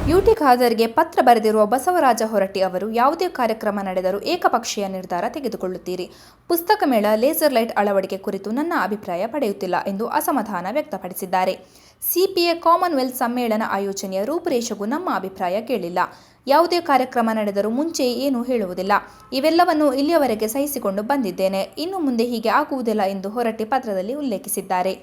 UT ಖಾದರ್ಗೆ ಪತ್ರ ಬರೆದಿರುವ ಬಸವರಾಜ ಹೊರಟ್ಟಿ ಅವರು ಯಾವುದೇ ಕಾರ್ಯಕ್ರಮ ನಡೆದರೂ ಏಕಪಕ್ಷೀಯ ನಿರ್ಧಾರ ತೆಗೆದುಕೊಳ್ಳುತ್ತೀರಿ. ಪುಸ್ತಕ ಮೇಳ, ಲೇಸರ್ ಲೈಟ್ ಅಳವಡಿಕೆ ಕುರಿತು ನನ್ನ ಅಭಿಪ್ರಾಯ ಪಡೆಯುತ್ತಿಲ್ಲ ಎಂದು ಅಸಮಾಧಾನ ವ್ಯಕ್ತಪಡಿಸಿದ್ದಾರೆ. ಸಿಪಿಎ ಕಾಮನ್ವೆಲ್ತ್ ಸಮ್ಮೇಳನ ಆಯೋಜನೆಯ ರೂಪುರೇಷೆಗೂ ನಮ್ಮ ಅಭಿಪ್ರಾಯ ಕೇಳಿಲ್ಲ. ಯಾವುದೇ ಕಾರ್ಯಕ್ರಮ ನಡೆದರೂ ಮುಂಚೆಯೇ ಏನೂ ಹೇಳುವುದಿಲ್ಲ. ಇವೆಲ್ಲವನ್ನು ಇಲ್ಲಿಯವರೆಗೆ ಸಹಿಸಿಕೊಂಡು ಬಂದಿದ್ದೇನೆ. ಇನ್ನು ಮುಂದೆ ಹೀಗೆ ಆಗುವುದಿಲ್ಲ ಎಂದು ಹೊರಟ್ಟಿ ಪತ್ರದಲ್ಲಿ ಉಲ್ಲೇಖಿಸಿದ್ದಾರೆ.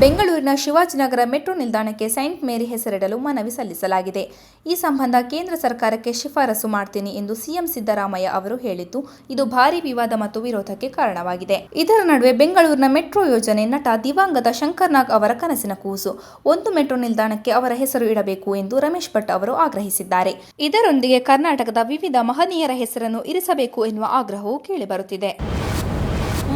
ಬೆಂಗಳೂರಿನ ಶಿವಾಜಿನಗರ ಮೆಟ್ರೋ ನಿಲ್ದಾಣಕ್ಕೆ ಸೈಂಟ್ ಮೇರಿ ಹೆಸರಿಡಲು ಮನವಿ ಸಲ್ಲಿಸಲಾಗಿದೆ. ಈ ಸಂಬಂಧ ಕೇಂದ್ರ ಸರ್ಕಾರಕ್ಕೆ ಶಿಫಾರಸು ಮಾಡ್ತೀನಿ ಎಂದು ಸಿಎಂ ಸಿದ್ದರಾಮಯ್ಯ ಅವರು ಹೇಳಿದ್ದು, ಇದು ಭಾರೀ ವಿವಾದ ಮತ್ತು ವಿರೋಧಕ್ಕೆ ಕಾರಣವಾಗಿದೆ. ಇದರ ನಡುವೆ ಬೆಂಗಳೂರಿನ ಮೆಟ್ರೋ ಯೋಜನೆ ನಟ ದಿವಂಗತ ಶಂಕರ್ ನಾಗ್ ಅವರ ಕನಸಿನ ಕೂಸು. ಒಂದು ಮೆಟ್ರೋ ನಿಲ್ದಾಣಕ್ಕೆ ಅವರ ಹೆಸರು ಇಡಬೇಕು ಎಂದು ರಮೇಶ್ ಭಟ್ ಅವರು ಆಗ್ರಹಿಸಿದ್ದಾರೆ. ಇದರೊಂದಿಗೆ ಕರ್ನಾಟಕದ ವಿವಿಧ ಮಹನೀಯರ ಹೆಸರನ್ನು ಇರಿಸಬೇಕು ಎನ್ನುವ ಆಗ್ರಹವೂ ಕೇಳಿಬರುತ್ತಿದೆ.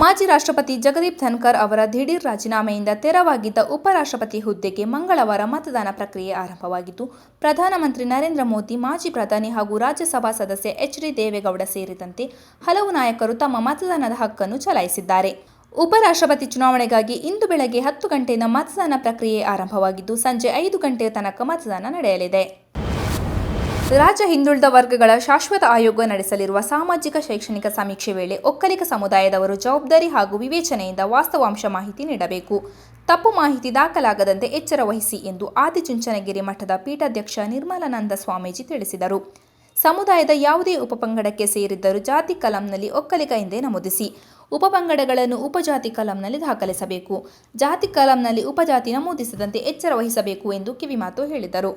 ಮಾಜಿ ರಾಷ್ಟ್ರಪತಿ ಜಗದೀಪ್ ಧನ್ಕರ್ ಅವರ ದಿಢೀರ್ ರಾಜೀನಾಮೆಯಿಂದ ತೆರವಾಗಿದ್ದ ಉಪರಾಷ್ಟ್ರಪತಿ ಹುದ್ದೆಗೆ ಮಂಗಳವಾರ ಮತದಾನ ಪ್ರಕ್ರಿಯೆ ಆರಂಭವಾಗಿದ್ದು, ಪ್ರಧಾನಮಂತ್ರಿ ನರೇಂದ್ರ ಮೋದಿ, ಮಾಜಿ ಪ್ರಧಾನಿ ಹಾಗೂ ರಾಜ್ಯಸಭಾ ಸದಸ್ಯ ಎಚ್.ಡಿ. ದೇವೇಗೌಡ ಸೇರಿದಂತೆ ಹಲವು ನಾಯಕರು ತಮ್ಮ ಮತದಾನದ ಹಕ್ಕನ್ನು ಚಲಾಯಿಸಿದ್ದಾರೆ. ಉಪರಾಷ್ಟ್ರಪತಿ ಚುನಾವಣೆಗಾಗಿ ಇಂದು ಬೆಳಗ್ಗೆ 10 ಗಂಟೆಯಿಂದ ಮತದಾನ ಪ್ರಕ್ರಿಯೆ ಆರಂಭವಾಗಿದ್ದು, ಸಂಜೆ 5 ಗಂಟೆಯ ತನಕ ಮತದಾನ ನಡೆಯಲಿದೆ. ರಾಜ್ಯ ಹಿಂದುಳಿದ ವರ್ಗಗಳ ಶಾಶ್ವತ ಆಯೋಗ ನಡೆಸಲಿರುವ ಸಾಮಾಜಿಕ ಶೈಕ್ಷಣಿಕ ಸಮೀಕ್ಷೆ ವೇಳೆ ಒಕ್ಕಲಿಗ ಸಮುದಾಯದವರು ಜವಾಬ್ದಾರಿ ಹಾಗೂ ವಿವೇಚನೆಯಿಂದ ವಾಸ್ತವಾಂಶ ಮಾಹಿತಿ ನೀಡಬೇಕು. ತಪ್ಪು ಮಾಹಿತಿ ದಾಖಲಾಗದಂತೆ ಎಚ್ಚರ ವಹಿಸಿ ಎಂದು ಆದಿಚುಂಚನಗಿರಿ ಮಠದ ಪೀಠಾಧ್ಯಕ್ಷ ನಿರ್ಮಲಾನಂದ ಸ್ವಾಮೀಜಿ ತಿಳಿಸಿದರು. ಸಮುದಾಯದ ಯಾವುದೇ ಉಪಪಂಗಡಕ್ಕೆ ಸೇರಿದ್ದರೂ ಜಾತಿ ಕಲಂನಲ್ಲಿ ಒಕ್ಕಲಿಗ ಎಂದೇ ನಮೂದಿಸಿ. ಉಪಪಂಗಡಗಳನ್ನು ಉಪಜಾತಿ ಕಲಂನಲ್ಲಿ ದಾಖಲಿಸಬೇಕು. ಜಾತಿ ಕಲಂನಲ್ಲಿ ಉಪಜಾತಿ ನಮೂದಿಸದಂತೆ ಎಚ್ಚರ ವಹಿಸಬೇಕು ಎಂದು ಕಿವಿಮಾತು ಹೇಳಿದರು.